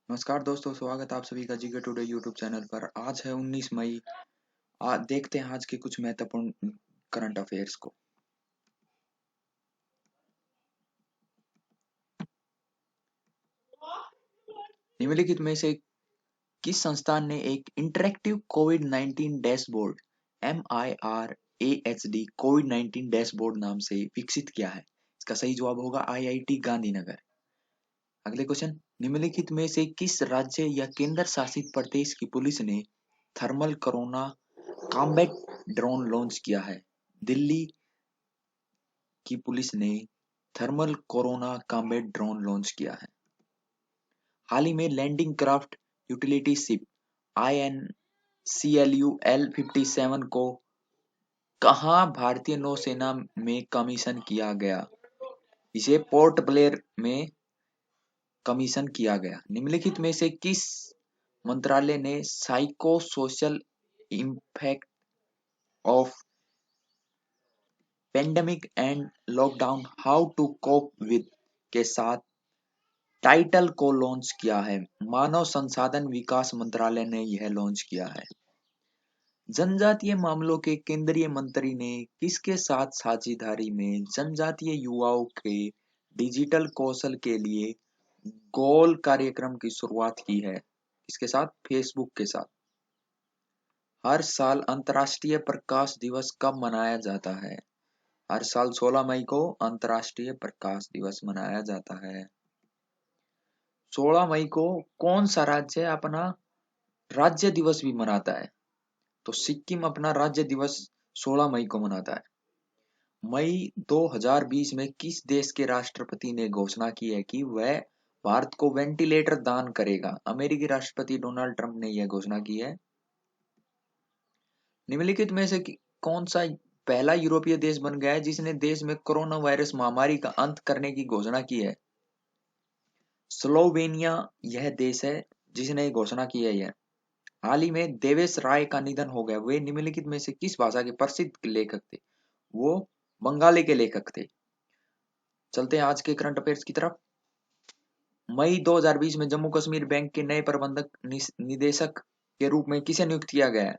नमस्कार दोस्तों, स्वागत है आप सभी का जीके टुडे यूट्यूब चैनल पर। आज है 19 मई। देखते हैं आज के कुछ महत्वपूर्ण करंट अफेयर्स को। निम्नलिखित में से किस संस्थान ने एक interactive Covid 19 dashboard MIRAHD Covid 19 dashboard नाम से विकसित किया है? इसका सही जवाब होगा IIT गांधीनगर। अगले क्वेश्चन, निम्नलिखित में से किस राज्य या केंद्र शासित प्रदेश की पुलिस ने thermal corona combat drone launch किया है? दिल्ली की पुलिस ने thermal corona combat drone launch किया है। हाल ही में landing craft utility ship INCLU L57 को कहां भारतीय नौसेना में कमीशन किया गया? इसे पोर्ट ब्लेयर में कमीशन किया गया। निम्नलिखित में से किस मंत्रालय ने psycho social impact of pandemic and lockdown how to cope with के साथ टाइटल को लॉन्च किया है? मानव संसाधन विकास मंत्रालय ने यह लॉन्च किया है। जनजातीय मामलों के केंद्रीय मंत्री ने किसके साथ साझेदारी में जनजातीय युवाओं के डिजिटल कौशल के लिए गोल कार्यक्रम की शुरुआत की है? किसके साथ? फेसबुक के साथ। हर साल अंतर्राष्ट्रीय प्रकाश दिवस कब मनाया जाता है? हर साल 16 मई को अंतर्राष्ट्रीय प्रकाश दिवस मनाया जाता है। 16 मई को कौन सा राज्य अपना राज्य दिवस भी मनाता है? तो सिक्किम अपना राज्य दिवस 16 मई को मनाता है। मई 2020 में किस देश के राष्ट्रपति ने घोषणा की है कि वह भारत को वेंटिलेटर दान करेगा? अमेरिकी राष्ट्रपति डोनाल्ड ट्रंप ने यह घोषणा की है। निम्नलिखित में से कौन सा पहला यूरोपीय देश बन गया है जिसने देश में कोरोना वायरस महामारी का अंत करने की घोषणा की है? स्लोवेनिया यह देश है जिसने घोषणा की है। यह हाल ही में देवेश राय का निधन हो गया। वे निम्नलिखित में से किस भाषा के प्रसिद्ध लेखक थे? वो बंगाली के लेखक थे। चलते हैं आज के करंट अफेयर्स की तरफ। मई 2020 में जम्मू कश्मीर बैंक के नए प्रबंधक निदेशक के रूप में किसे नियुक्त किया गया है?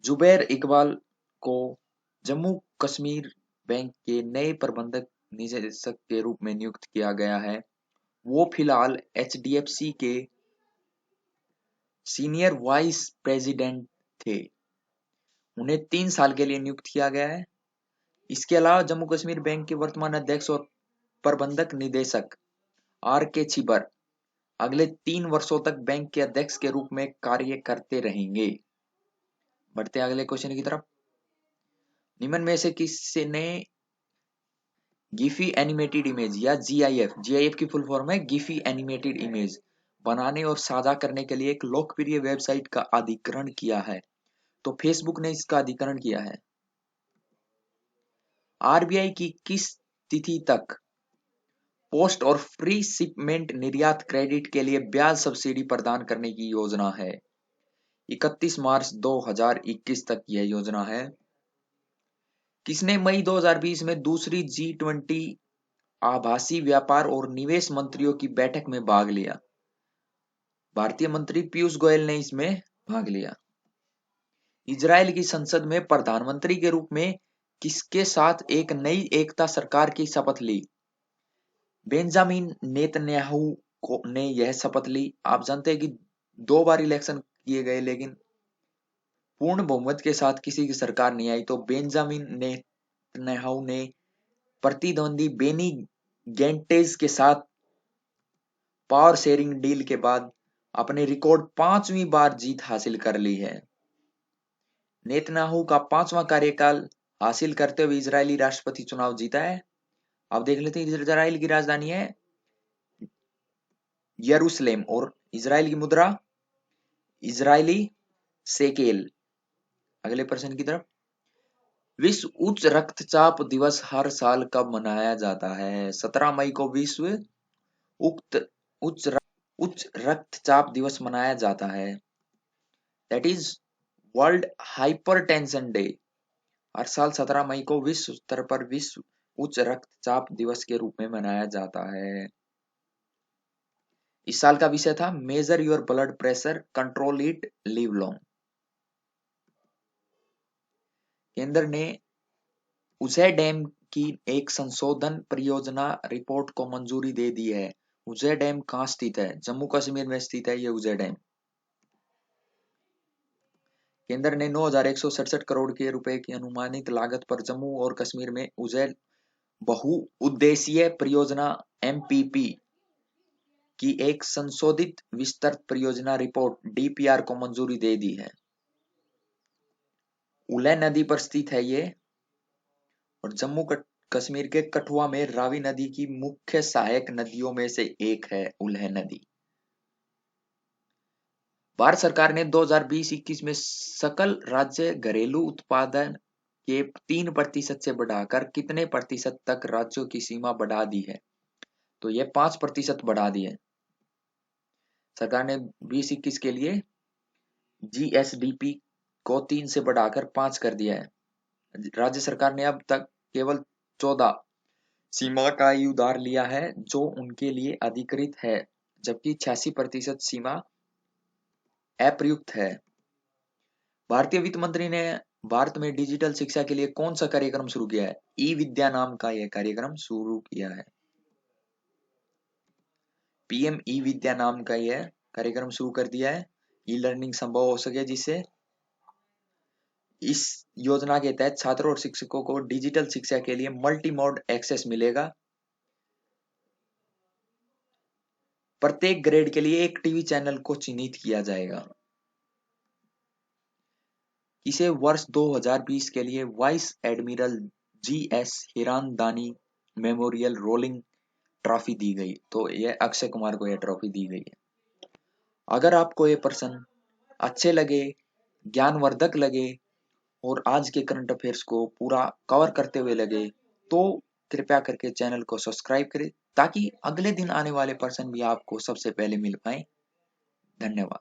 जुबैर इकबाल को जम्मू कश्मीर बैंक के नए प्रबंधक निदेशक के रूप में नियुक्त किया गया है। वो फिलहाल HDFC के सीनियर वाइस प्रेसिडेंट थे। उन्हें 3 साल के लिए नियुक्त किया गया है। इसके अलावा जम्मू कश्मीर बैंक के वर्तमान अध्यक्ष और प्रबंधक निदेशक RK छिबर अगले 3 वर्षों तक बैंक के अध्यक्ष के रूप में कार्य करते रहेंगे। बढ़ते अगले क्वेश्चन की तरफ। निम्न में से किसने गिफी एनिमेटेड इमेज या GIF की फुल फॉर्म है गिफी एनिमेटेड इमेज बनाने और साझा करने के लिए एक लोकप्रिय वेबसाइट का अधिग्रहण किया है? तो फेसबुक ने इसका अधिग्रहण किया है। RBI की किस तिथि तक पोस्ट और फ्री शिपमेंट निर्यात क्रेडिट के लिए ब्याज सब्सिडी प्रदान करने की योजना है? 31 मार्च 2021 तक यह योजना है। किसने मई 2020 में दूसरी G20 आभासी व्यापार और निवेश मंत्रियों की बैठक में भाग लिया? भारतीय मंत्री पीयूष गोयल ने इसमें भाग लिया। इजराइल की संसद में प्रधानमंत्री के रूप में किसके साथ एक नई एकता सरकार की शपथ ली? बेंजामिन नेतन्याहू ने यह शपथ ली। आप जानते हैं कि 2 बार इलेक्शन किए गए लेकिन पूर्ण बहुमत के साथ किसी की सरकार नहीं आई। तो बेंजामिन नेतन्याहू ने प्रतिद्वंदी बेनी गैंटेज के साथ पावर शेयरिंग डील के बाद अपने रिकॉर्ड 5वीं बार जीत हासिल कर ली है। नेतन्याहू का 5वां कार्यकाल हासिल करते हुए इजरायली राष्ट्रपति चुनाव जीता है। अब देख लेते हैं इजराइल की राजधानी है यरूशलेम और इजराइल की मुद्रा इजरायली शेकेल। अगले प्रश्न की तरफ। विश्व उच्च रक्तचाप दिवस हर साल कब मनाया जाता है? 17 मई को विश्व उक्त उच्च रक्तचाप दिवस मनाया जाता है। That is world hypertension day. हर साल 17 मई को विश्व स्तर पर विश्व उच्च रक्तचाप दिवस के रूप में मनाया जाता है। इस साल का विषय था major your blood pressure, control it, live long. केंद्र ने उजय डैम की एक संशोधन परियोजना रिपोर्ट को मंजूरी दे दी है। उजय डैम कहाँ स्थित है? जम्मू कश्मीर में स्थित है ये उजय डैम। केंद्र ने 9,167 करोड़ के रुपए की अनुमानित लागत पर जम्मू और कश्मीर में उजय बहुउद्देशीय परियोजना एमपीपी की एक संशोधित विस्तृत परियोजना रिपोर्ट डीपीआर को मंजूरी दे दी है। उल्हे नदी पर स्थित है ये, और जम्मू कश्मीर के कठुआ में रावी नदी की मुख्य सहायक नदियों में से एक है उल्हे नदी। भारत सरकार ने 2020-21 में सकल राज्य घरेलू उत्पादन के 3% से बढ़ाकर कितने प्रतिशत तक राज्यों की सीमा बढ़ा दी है? तो यह 5% बढ़ा दी है। सरकार ने 20-21 के लिए जीएसडीपी को 3 से बढ़ाकर 5 कर दिया है। राज्य सरकार ने अब तक केवल 14 सीमा का ही उधार लिया है जो उनके लिए अधिकृत है, जबकि 86% सीमा अप्रयुक्त है। भारतीय वित्त मंत्री ने भारत में डिजिटल शिक्षा के लिए कौन सा कार्यक्रम शुरू किया है? ई विद्या नाम का यह कार्यक्रम शुरू किया है। पीएम ई विद्या नाम का यह कार्यक्रम शुरू कर दिया है, ई लर्निंग संभव हो सके जिससे। इस योजना के तहत छात्रों और शिक्षकों को डिजिटल शिक्षा के लिए मल्टी मोड एक्सेस मिलेगा। प्रत्येक ग्रेड के लिए एक टीवी चैनल को चिन्हित किया जाएगा। इसे वर्ष 2020 के लिए vice admiral GS Hiranandani memorial rolling trophy दी गई। तो यह अक्षय कुमार को यह ट्रॉफी दी गई है। अगर आपको ये प्रश्न अच्छे लगे, ज्ञानवर्धक लगे और आज के करंट अफेयर्स को पूरा कवर करते हुए लगे तो कृपया करके चैनल को सब्सक्राइब करें ताकि अगले दिन आने वाले प्रश्न भी आपको सबसे पहले मिल पाए। धन्यवाद।